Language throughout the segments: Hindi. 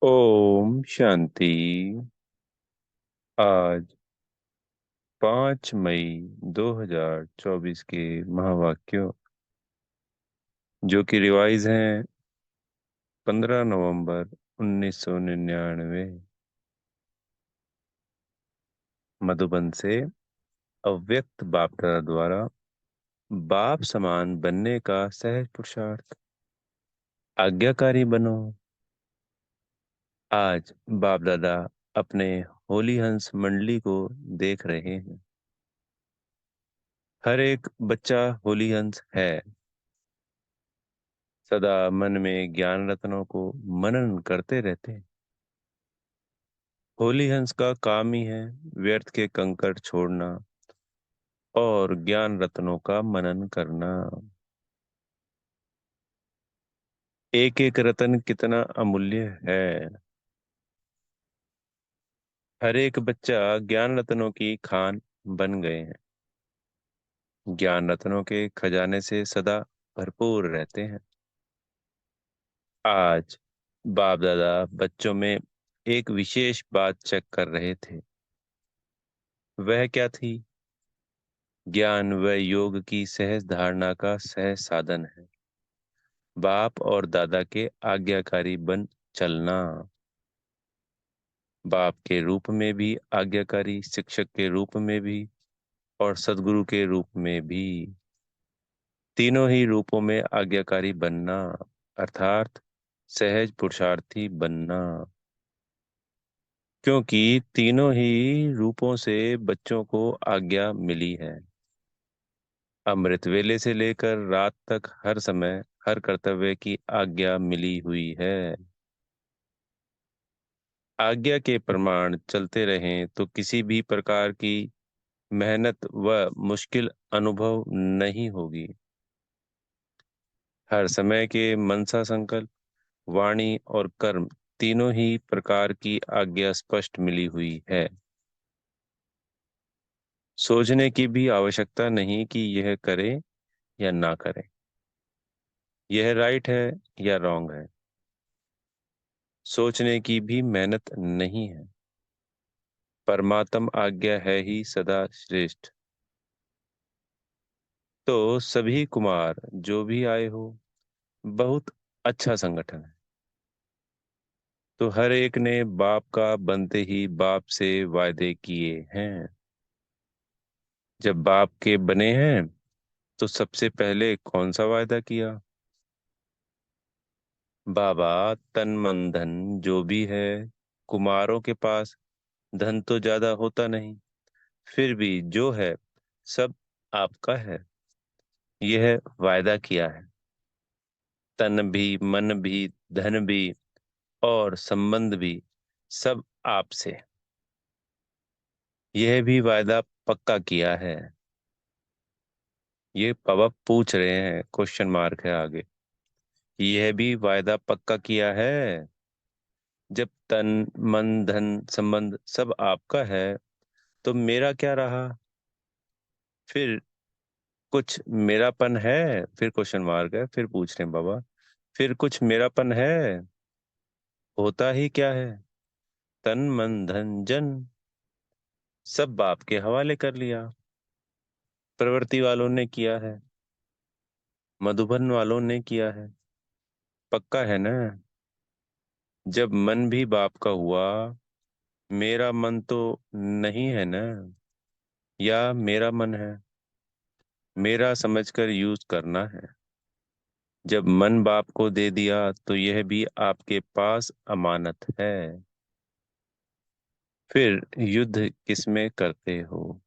ओम शांति। आज 5 मई 2024 के महावाक्यों जो कि रिवाइज हैं 15 नवंबर 1999 मधुबन से अव्यक्त बाप दादा द्वारा बाप समान बनने का सहज पुरुषार्थ। आज्ञाकारी बनो। आज बाप दादा अपने होली हंस मंडली को देख रहे हैं। हर एक बच्चा होली हंस है। सदा मन में ज्ञान रत्नों को मनन करते रहते हैं। होली हंस का काम ही है व्यर्थ के कंकड़ छोड़ना और ज्ञान रत्नों का मनन करना। एक एक रत्न कितना अमूल्य है। हर एक बच्चा ज्ञान रत्नों की खान बन गए हैं। ज्ञान रत्नों के खजाने से सदा भरपूर रहते हैं। आज बाप दादा बच्चों में एक विशेष बात चेक कर रहे थे। वह क्या थी? ज्ञान व योग की सहज धारणा का सहज साधन है। बाप और दादा के आज्ञाकारी बन चलना। बाप के रूप में भी आज्ञाकारी, शिक्षक के रूप में भी और सदगुरु के रूप में भी। तीनों ही रूपों में आज्ञाकारी बनना अर्थात सहज पुरुषार्थी बनना। क्योंकि तीनों ही रूपों से बच्चों को आज्ञा मिली है। अमृत वेले से लेकर रात तक हर समय हर कर्तव्य की आज्ञा मिली हुई है। आज्ञा के प्रमाण चलते रहें तो किसी भी प्रकार की मेहनत व मुश्किल अनुभव नहीं होगी। हर समय के मनसा संकल्प, वाणी और कर्म तीनों ही प्रकार की आज्ञा स्पष्ट मिली हुई है। सोचने की भी आवश्यकता नहीं कि यह करें या ना करें, यह राइट है या रॉन्ग है। सोचने की भी मेहनत नहीं है। परमात्म आज्ञा है ही सदा श्रेष्ठ। तो सभी कुमार जो भी आए हो, बहुत अच्छा संगठन है। तो हर एक ने बाप का बनते ही बाप से वायदे किए हैं। जब बाप के बने हैं तो सबसे पहले कौन सा वायदा किया? बाबा, तन मन धन जो भी है, कुमारों के पास धन तो ज्यादा होता नहीं, फिर भी जो है सब आपका है, यह वायदा किया है। तन भी, मन भी, धन भी और संबंध भी सब आपसे। यह भी वायदा पक्का किया है। ये बाबा पूछ रहे हैं, क्वेश्चन मार्क है आगे। यह भी वायदा पक्का किया है। जब तन मन धन संबंध सब आपका है तो मेरा क्या रहा? फिर कुछ मेरापन है? फिर क्वेश्चन मार्क है, फिर पूछ रहे हैं बाबा, फिर कुछ मेरापन है? होता ही क्या है? तन मन धन जन सब बाप के हवाले कर लिया। प्रवृत्ति वालों ने किया है, मधुबन वालों ने किया है। पक्का है ना? जब मन भी बाप का हुआ, मेरा मन तो नहीं है ना, या मेरा मन है? मेरा समझकर यूज करना है। जब मन बाप को दे दिया तो यह भी आपके पास अमानत है। फिर युद्ध किसमें करते हो?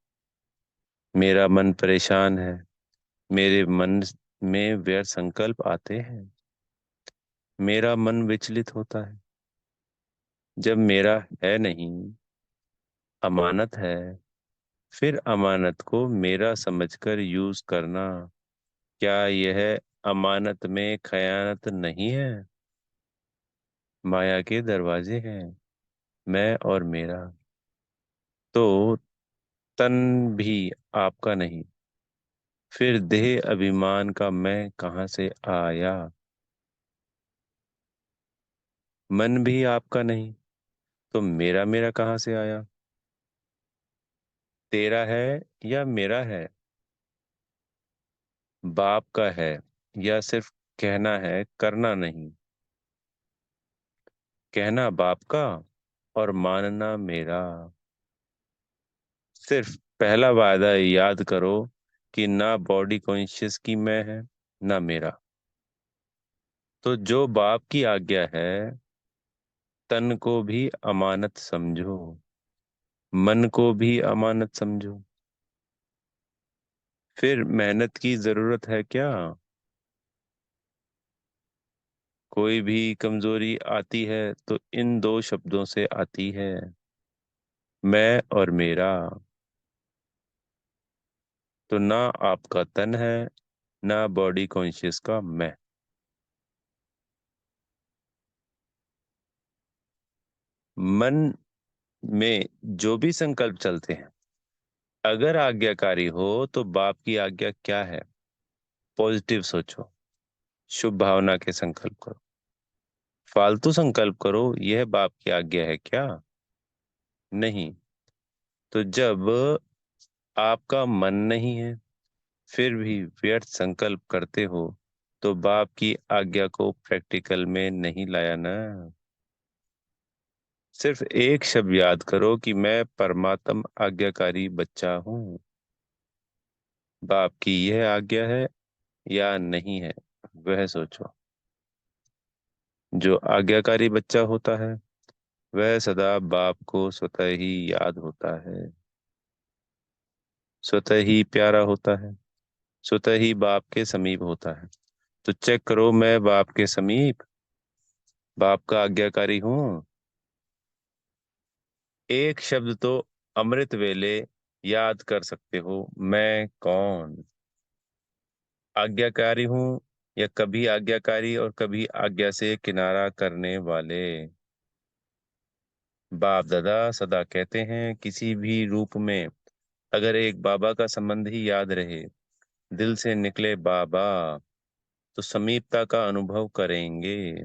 मेरा मन परेशान है, मेरे मन में व्यर्थ संकल्प आते हैं, मेरा मन विचलित होता है। जब मेरा है नहीं, अमानत है, फिर अमानत को मेरा समझकर यूज करना, क्या यह अमानत में खयानत नहीं है? माया के दरवाजे हैं, मैं और मेरा। तो तन भी आपका नहीं, फिर देह अभिमान का मैं कहाँ से आया? मन भी आपका नहीं तो मेरा मेरा कहाँ से आया? तेरा है या मेरा है? बाप का है या सिर्फ कहना है करना नहीं? कहना बाप का और मानना मेरा। सिर्फ पहला वायदा याद करो कि ना बॉडी कॉन्शियस की मैं है ना मेरा। तो जो बाप की आज्ञा है तन को भी अमानत समझो, मन को भी अमानत समझो। फिर मेहनत की जरूरत है क्या? कोई भी कमजोरी आती है तो इन दो शब्दों से आती है, मैं और मेरा। तो ना आपका तन है ना बॉडी कॉन्शियस का मैं। मन में जो भी संकल्प चलते हैं, अगर आज्ञाकारी हो तो बाप की आज्ञा क्या है? पॉजिटिव सोचो, शुभ भावना के संकल्प करो। फालतू संकल्प करो, यह बाप की आज्ञा है क्या? नहीं। तो जब आपका मन नहीं है फिर भी व्यर्थ संकल्प करते हो तो बाप की आज्ञा को प्रैक्टिकल में नहीं लाया ना। सिर्फ एक शब्द याद करो कि मैं परमात्म आज्ञाकारी बच्चा हूँ। बाप की यह आज्ञा है या नहीं है, वह सोचो। जो आज्ञाकारी बच्चा होता है वह सदा बाप को स्वतः ही याद होता है, स्वतः ही प्यारा होता है, स्वतः ही बाप के समीप होता है। तो चेक करो, मैं बाप के समीप, बाप का आज्ञाकारी हूँ। एक शब्द तो अमृत वेले याद कर सकते हो, मैं कौन? आज्ञाकारी हूँ या कभी आज्ञाकारी और कभी आज्ञा से किनारा करने वाले। बाप दादा सदा कहते हैं किसी भी रूप में अगर एक बाबा का संबंध ही याद रहे, दिल से निकले बाबा, तो समीपता का अनुभव करेंगे।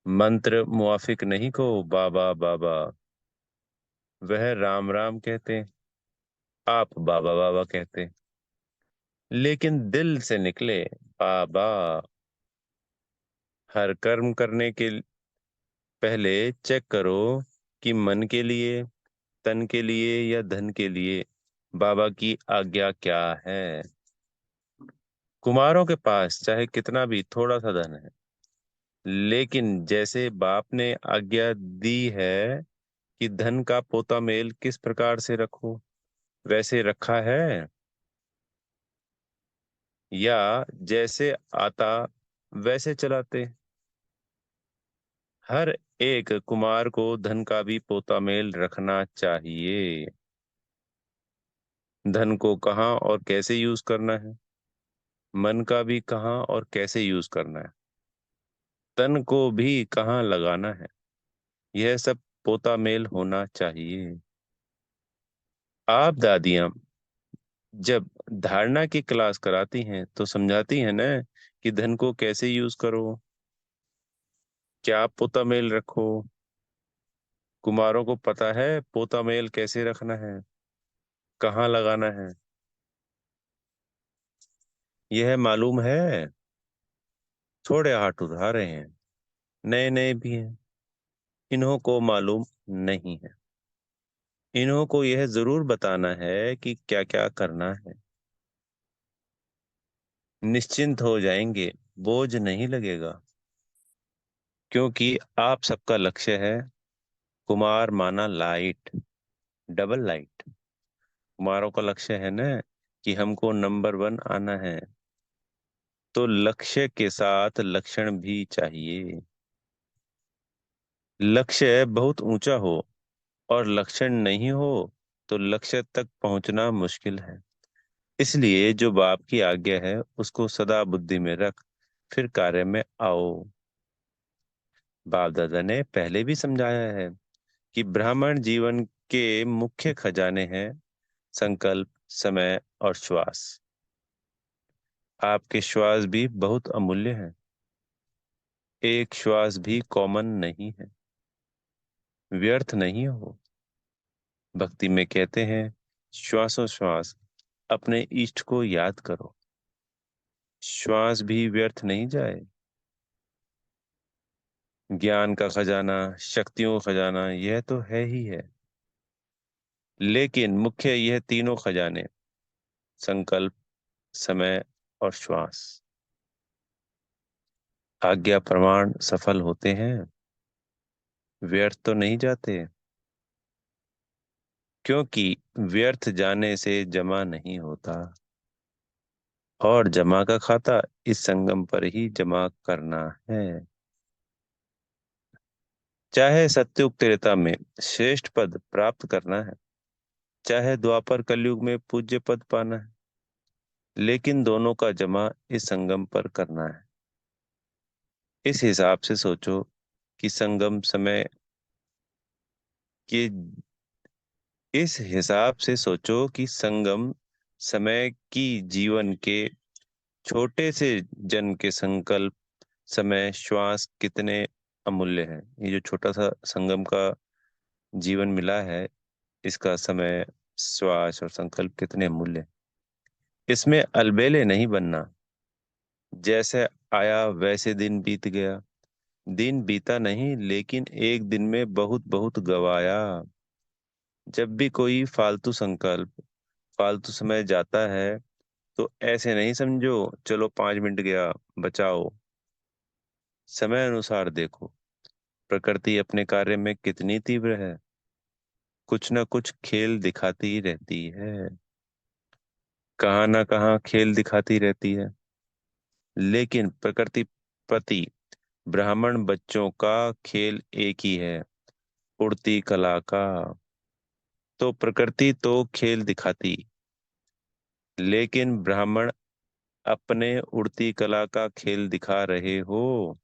मंत्र मुआफिक नहीं को बाबा बाबा, वह राम राम कहते, आप बाबा बाबा कहते, लेकिन दिल से निकले बाबा। हर कर्म करने के पहले चेक करो कि मन के लिए, तन के लिए या धन के लिए बाबा की आज्ञा क्या है। कुमारों के पास चाहे कितना भी थोड़ा सा धन है, लेकिन जैसे बाप ने आज्ञा दी है कि धन का पोता मेल किस प्रकार से रखो, वैसे रखा है? या जैसे आता वैसे चलाते? हर एक कुमार को धन का भी पोता मेल रखना चाहिए। धन को कहाँ और कैसे यूज करना है, मन का भी कहाँ और कैसे यूज करना है, तन को भी कहाँ लगाना है, यह सब पोता मेल होना चाहिए। आप दादियाँ जब धारणा की क्लास कराती हैं तो समझाती हैं ना कि धन को कैसे यूज करो, क्या पोता मेल रखो। कुमारों को पता है पोता मेल कैसे रखना है, कहाँ लगाना है, यह मालूम है? थोड़े हाथ उठा रहे हैं, नए नए भी हैं, इन्हों को मालूम नहीं है। इन्हों को यह जरूर बताना है कि क्या क्या करना है। निश्चिंत हो जाएंगे, बोझ नहीं लगेगा, क्योंकि आप सबका लक्ष्य है कुमार माना लाइट, डबल लाइट। कुमारों का लक्ष्य है ना कि हमको नंबर वन आना है, तो लक्ष्य के साथ लक्षण भी चाहिए। लक्ष्य बहुत ऊंचा हो और लक्षण नहीं हो तो लक्ष्य तक पहुंचना मुश्किल है। इसलिए जो बाप की आज्ञा है उसको सदा बुद्धि में रख, फिर कार्य में आओ। बाप दादा ने पहले भी समझाया है कि ब्राह्मण जीवन के मुख्य खजाने हैं संकल्प, समय और श्वास। आपके श्वास भी बहुत अमूल्य हैं। एक श्वास भी कॉमन नहीं है, व्यर्थ नहीं हो। भक्ति में कहते हैं, श्वासोश्वास अपने इष्ट को याद करो, श्वास भी व्यर्थ नहीं जाए। ज्ञान का खजाना, शक्तियों का खजाना, यह तो है ही है। लेकिन मुख्य यह तीनों खजाने, संकल्प, समय और श्वास, आज्ञा प्रमाण सफल होते हैं, व्यर्थ तो नहीं जाते। क्योंकि व्यर्थ जाने से जमा नहीं होता, और जमा का खाता इस संगम पर ही जमा करना है। चाहे सत्युग त्रेता में श्रेष्ठ पद प्राप्त करना है, चाहे द्वापर कलयुग में पूज्य पद पाना है, लेकिन दोनों का जमा इस संगम पर करना है। इस हिसाब से सोचो कि संगम समय के इस हिसाब से सोचो कि संगम समय की जीवन के छोटे से जन के संकल्प, समय, श्वास कितने अमूल्य है। ये जो छोटा सा संगम का जीवन मिला है, इसका समय, श्वास और संकल्प कितने अमूल्य हैं। इसमें अलबेले नहीं बनना। जैसे आया वैसे दिन बीत गया, दिन बीता नहीं, लेकिन एक दिन में बहुत बहुत गवाया। जब भी कोई फालतू संकल्प, फालतू समय जाता है, तो ऐसे नहीं समझो चलो 5 मिनट गया, बचाओ। समय अनुसार देखो, प्रकृति अपने कार्य में कितनी तीव्र है, कुछ ना कुछ खेल दिखाती ही रहती है, कहाँ ना कहाँ खेल दिखाती रहती है। लेकिन प्रकृति प्रति ब्राह्मण बच्चों का खेल एक ही है, उड़ती कला का। तो प्रकृति तो खेल दिखाती, लेकिन ब्राह्मण अपने उड़ती कला का खेल दिखा रहे हो।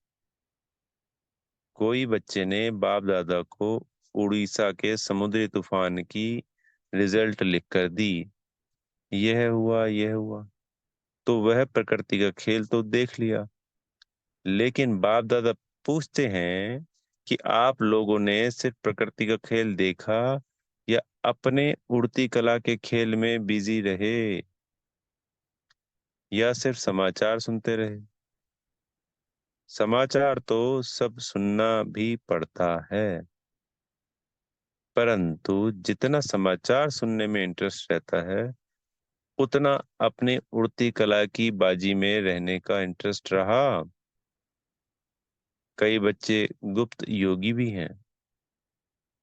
कोई बच्चे ने बाप दादा को उड़ीसा के समुद्री तूफान की रिजल्ट लिख कर दी, यह हुआ यह हुआ, तो वह प्रकृति का खेल तो देख लिया। लेकिन बाप दादा पूछते हैं कि आप लोगों ने सिर्फ प्रकृति का खेल देखा, या अपने उड़ती कला के खेल में बिजी रहे, या सिर्फ समाचार सुनते रहे। समाचार तो सब सुनना भी पड़ता है, परंतु जितना समाचार सुनने में इंटरेस्ट रहता है, उतना अपनी उड़ती कला की बाजी में रहने का इंटरेस्ट रहा। कई बच्चे गुप्त योगी भी हैं।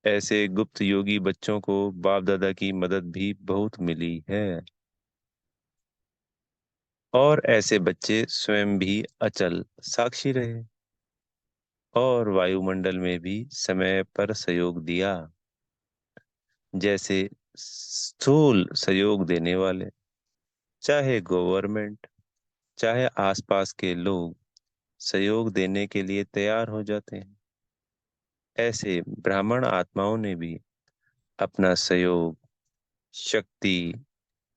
ऐसे गुप्त योगी बच्चों को बाप दादा की मदद भी बहुत मिली है। और ऐसे बच्चे स्वयं भी अचल साक्षी रहे, और वायुमंडल में भी समय पर सहयोग दिया। जैसे स्थूल सहयोग देने वाले, चाहे गवर्नमेंट, चाहे आसपास के लोग, सहयोग देने के लिए तैयार हो जाते हैं। ऐसे ब्राह्मण आत्माओं ने भी अपना सहयोग, शक्ति,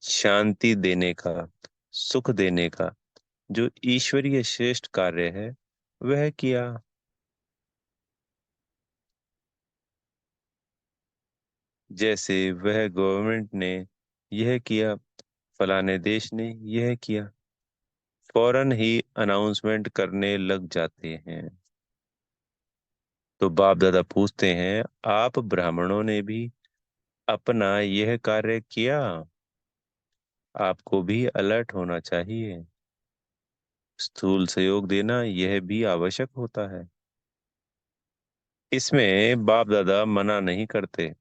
शांति देने का, सुख देने का जो ईश्वरीय श्रेष्ठ कार्य है, वह किया। जैसे वह गवर्नमेंट ने यह किया, फलाने देश ने यह किया, फौरन ही अनाउंसमेंट करने लग जाते हैं। तो बाप दादा पूछते हैं, आप ब्राह्मणों ने भी अपना यह कार्य किया? आपको भी अलर्ट होना चाहिए। स्थूल सहयोग देना यह भी आवश्यक होता है। इसमें बाप दादा मना नहीं करते,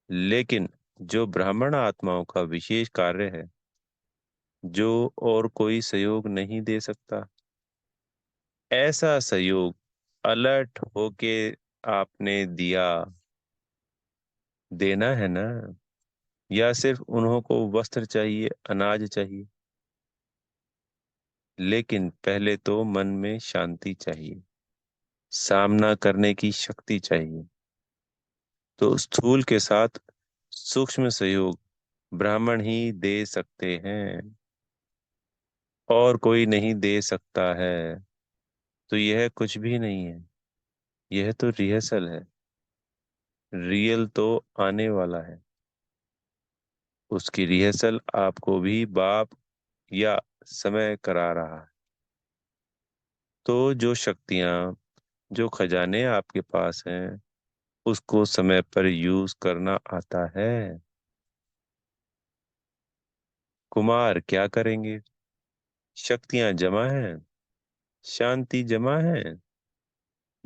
लेकिन जो ब्राह्मण आत्माओं का विशेष कार्य है, जो और कोई सहयोग नहीं दे सकता, ऐसा सहयोग अलर्ट होके आपने दिया, देना है ना? या सिर्फ उन्हों को वस्त्र चाहिए, अनाज चाहिए? लेकिन पहले तो मन में शांति चाहिए, सामना करने की शक्ति चाहिए। तो स्थूल के साथ सूक्ष्म सहयोग ब्राह्मण ही दे सकते हैं, और कोई नहीं दे सकता है। तो यह कुछ भी नहीं है, यह तो रिहर्सल है। रियल तो आने वाला है। उसकी रिहर्सल आपको भी बाप या समय करा रहा है। तो जो शक्तियां, जो खजाने आपके पास हैं, उसको समय पर यूज करना आता है। कुमार क्या करेंगे? शक्तियां जमा हैं, शांति जमा है,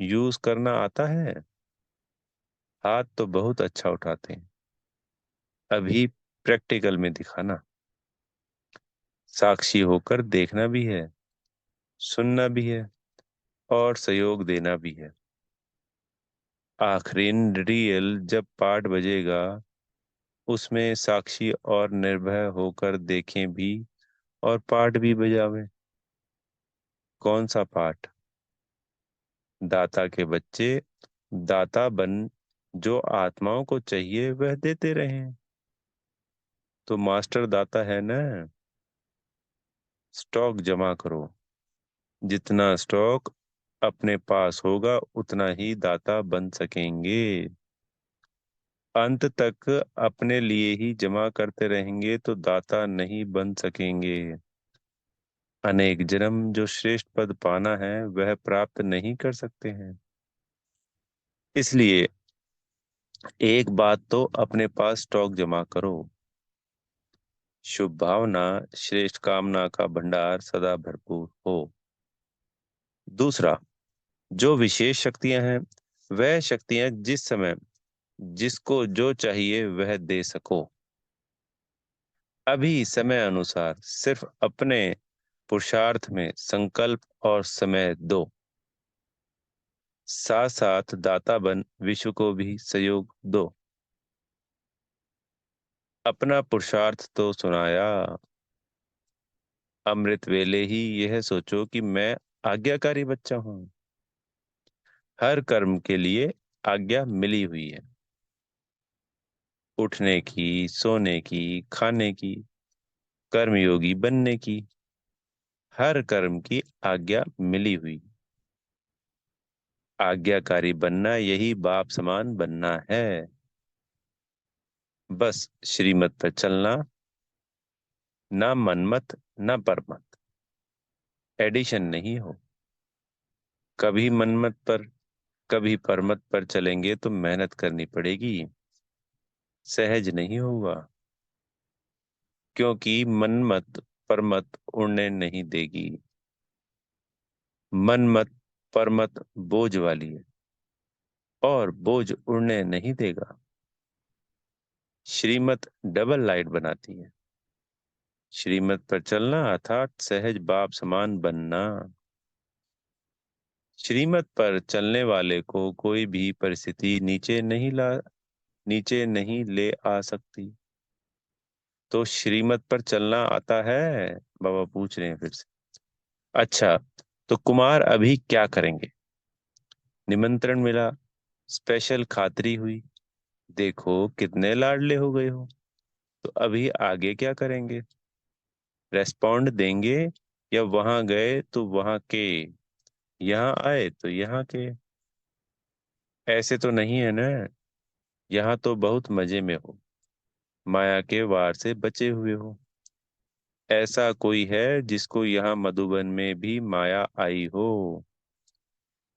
यूज करना आता है। हाथ तो बहुत अच्छा उठाते हैं। अभी प्रैक्टिकल में दिखाना। साक्षी होकर देखना भी है, सुनना भी है, और सहयोग देना भी है। आखिरी रियल जब पार्ट बजेगा, उसमें साक्षी और निर्भय होकर देखें भी, और पार्ट भी बजावें। कौन सा पार्ट? दाता के बच्चे दाता बन, जो आत्माओं को चाहिए वह देते रहें। तो मास्टर दाता है ना। स्टॉक जमा करो। जितना स्टॉक अपने पास होगा, उतना ही दाता बन सकेंगे। अंत तक अपने लिए ही जमा करते रहेंगे तो दाता नहीं बन सकेंगे। अनेक जन्म जो श्रेष्ठ पद पाना है, वह प्राप्त नहीं कर सकते हैं। इसलिए एक बात तो अपने पास स्टॉक जमा करो। शुभ भावना, श्रेष्ठ कामना का भंडार सदा भरपूर हो। दूसरा, जो विशेष शक्तियां हैं, वह शक्तियां जिस समय जिसको जो चाहिए वह दे सको। अभी समय अनुसार सिर्फ अपने पुरुषार्थ में संकल्प और समय दो। साथ साथ दाता बन विश्व को भी सहयोग दो। अपना पुरुषार्थ तो सुनाया, अमृत वेले ही यह सोचो कि मैं आज्ञाकारी बच्चा हूँ। हर कर्म के लिए आज्ञा मिली हुई है। उठने की, सोने की, खाने की, कर्मयोगी बनने की, हर कर्म की आज्ञा मिली हुई। आज्ञाकारी बनना, यही बाप समान बनना है। बस श्रीमत पर चलना, ना मनमत ना परमत। एडिशन नहीं हो। कभी मनमत पर, कभी परमत पर चलेंगे तो मेहनत करनी पड़ेगी। सहज नहीं होगा, क्योंकि मनमत परमत उड़ने नहीं देगी। मनमत परमत बोझ वाली है, और बोझ उड़ने नहीं देगा। श्रीमत डबल लाइट बनाती है। श्रीमत पर चलना अर्थात सहज बाप समान बनना। श्रीमत पर चलने वाले को कोई भी परिस्थिति नीचे नहीं ले आ सकती। तो श्रीमत पर चलना आता है? बाबा पूछ रहे हैं फिर से। अच्छा, तो कुमार अभी क्या करेंगे? निमंत्रण मिला, स्पेशल खातिरी हुई, देखो कितने लाडले हो गए हो। तो अभी आगे क्या करेंगे? रेस्पॉन्ड देंगे, या वहां गए तो वहां के, यहाँ आए तो यहाँ के? ऐसे तो नहीं है ना। यहाँ तो बहुत मजे में हो, माया के वार से बचे हुए हो। ऐसा कोई है जिसको यहाँ मधुबन में भी माया आई हो?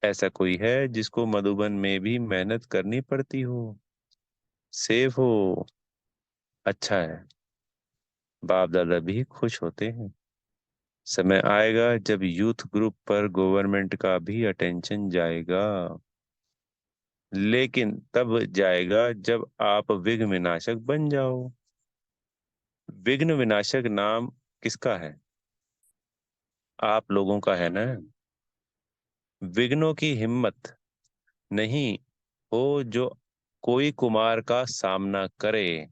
ऐसा कोई है जिसको मधुबन में भी मेहनत करनी पड़ती हो? सेफ हो। अच्छा है। बाप दादा भी खुश होते हैं। समय आएगा जब यूथ ग्रुप पर गवर्नमेंट का भी अटेंशन जाएगा। लेकिन तब जाएगा जब आप विघ्न विनाशक बन जाओ। विघ्न विनाशक नाम किसका है? आप लोगों का है ना। विघ्नों की हिम्मत नहीं हो जो कोई कुमार का सामना करे,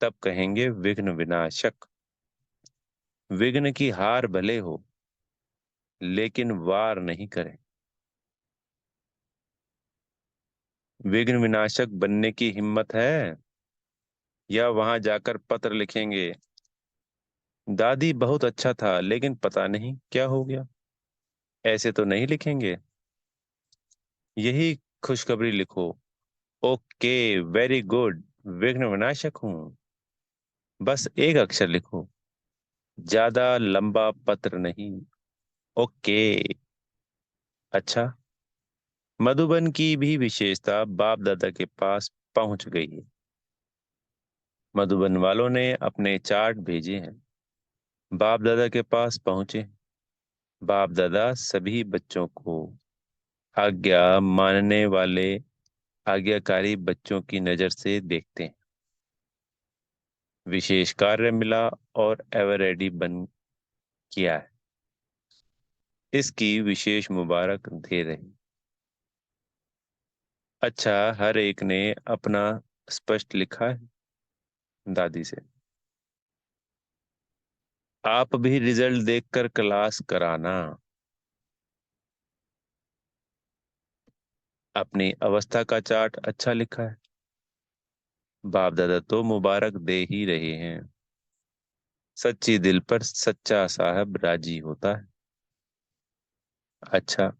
तब कहेंगे विघ्न विनाशक। विघ्न की हार भले हो, लेकिन वार नहीं करे। विघ्न विनाशक बनने की हिम्मत है, या वहां जाकर पत्र लिखेंगे, दादी बहुत अच्छा था लेकिन पता नहीं क्या हो गया। ऐसे तो नहीं लिखेंगे, यही खुशखबरी लिखो। Okay, very good. विघ्न विनाशक हूँ। बस एक अक्षर लिखो, ज्यादा लंबा पत्र नहीं। ओके। अच्छा, मधुबन की भी विशेषता बाप दादा के पास पहुंच गई है। मधुबन वालों ने अपने चार्ट भेजे हैं, बाप दादा के पास पहुंचे। बाप दादा सभी बच्चों को आज्ञा मानने वाले आज्ञाकारी बच्चों की नजर से देखते हैं। विशेष कार्य मिला और एवरेडी बन किया है, इसकी विशेष मुबारक दे रहे। अच्छा, हर एक ने अपना स्पष्ट लिखा है। दादी से, आप भी रिजल्ट देखकर क्लास कराना। अपनी अवस्था का चार्ट अच्छा लिखा है। बाप दादा तो मुबारक दे ही रहे हैं। सच्ची दिल पर सच्चा साहब राजी होता है। अच्छा,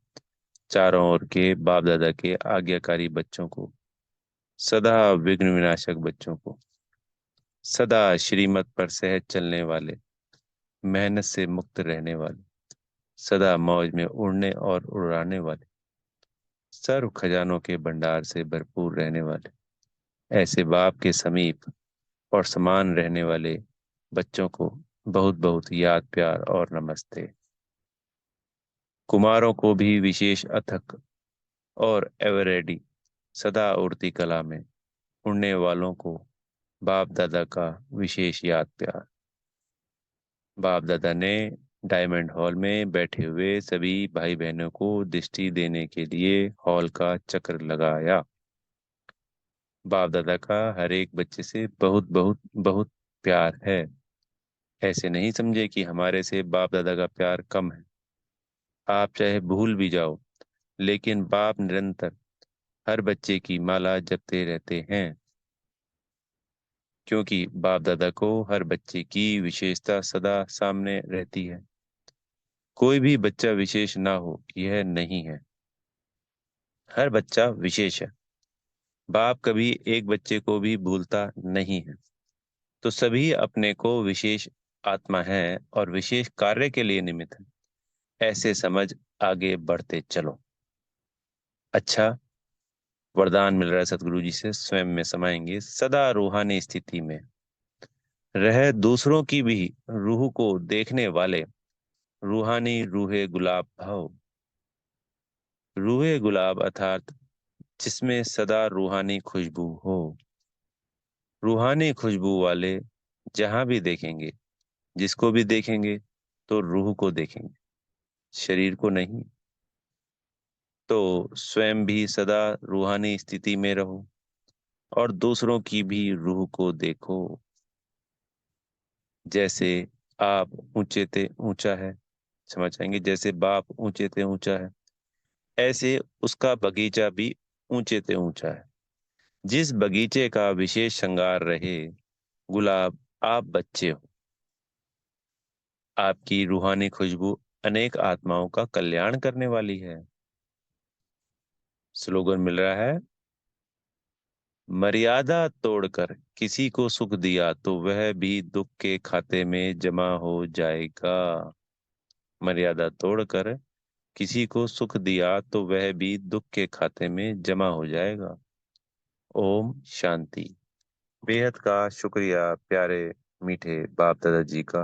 चारों ओर के बाप दादा के आज्ञाकारी बच्चों को, सदा विघ्न विनाशक बच्चों को, सदा श्रीमत पर सहज चलने वाले, मेहनत से मुक्त रहने वाले, सदा मौज में उड़ने और उड़ाने वाले, सर्व खजानों के भंडार से भरपूर रहने वाले, ऐसे बाप के समीप और समान रहने वाले बच्चों को बहुत बहुत याद प्यार और नमस्ते। कुमारों को भी विशेष अथक और एवरेडी सदा उड़ती कला में उड़ने वालों को बाप दादा का विशेष याद प्यार। बाप दादा ने डायमंड हॉल में बैठे हुए सभी भाई बहनों को दृष्टि देने के लिए हॉल का चक्कर लगाया। बाप दादा का हर एक बच्चे से बहुत बहुत बहुत प्यार है। ऐसे नहीं समझे कि हमारे से बाप दादा का प्यार कम है। आप चाहे भूल भी जाओ, लेकिन बाप निरंतर हर बच्चे की माला जपते रहते हैं, क्योंकि बाप दादा को हर बच्चे की विशेषता सदा सामने रहती है। कोई भी बच्चा विशेष ना हो, यह नहीं है। हर बच्चा विशेष है। बाप कभी एक बच्चे को भी भूलता नहीं है। तो सभी अपने को विशेष आत्मा है और विशेष कार्य के लिए निमित्त है। ऐसे समझ आगे बढ़ते चलो। अच्छा, वरदान मिल रहा है सतगुरु जी से, स्वयं में समाएंगे सदा रूहानी स्थिति में रह, दूसरों की भी रूह को देखने वाले रूहानी रूहे गुलाब भाव। रूहे गुलाब अर्थात जिसमें सदा रूहानी खुशबू हो। रूहानी खुशबू वाले जहां भी देखेंगे, जिसको भी देखेंगे, तो रूह को देखेंगे, शरीर को नहीं। तो स्वयं भी सदा रूहानी स्थिति में रहो और दूसरों की भी रूह को देखो। जैसे आप ऊंचे ते ऊंचा है, समझ आएंगे, जैसे बाप ऊंचे ते ऊंचा है, ऐसे उसका बगीचा भी ऊंचे ते ऊंचा है। जिस बगीचे का विशेष श्रृंगार रहे, गुलाब आप बच्चे हो। आपकी रूहानी खुशबू अनेक आत्माओं का कल्याण करने वाली है। स्लोगन मिल रहा है, मर्यादा तोड़कर किसी को सुख दिया तो वह भी दुख के खाते में जमा हो जाएगा। मर्यादा तोड़कर किसी को सुख दिया तो वह भी दुख के खाते में जमा हो जाएगा। ओम शांति। बेहद का शुक्रिया प्यारे मीठे बाप दादा जी का।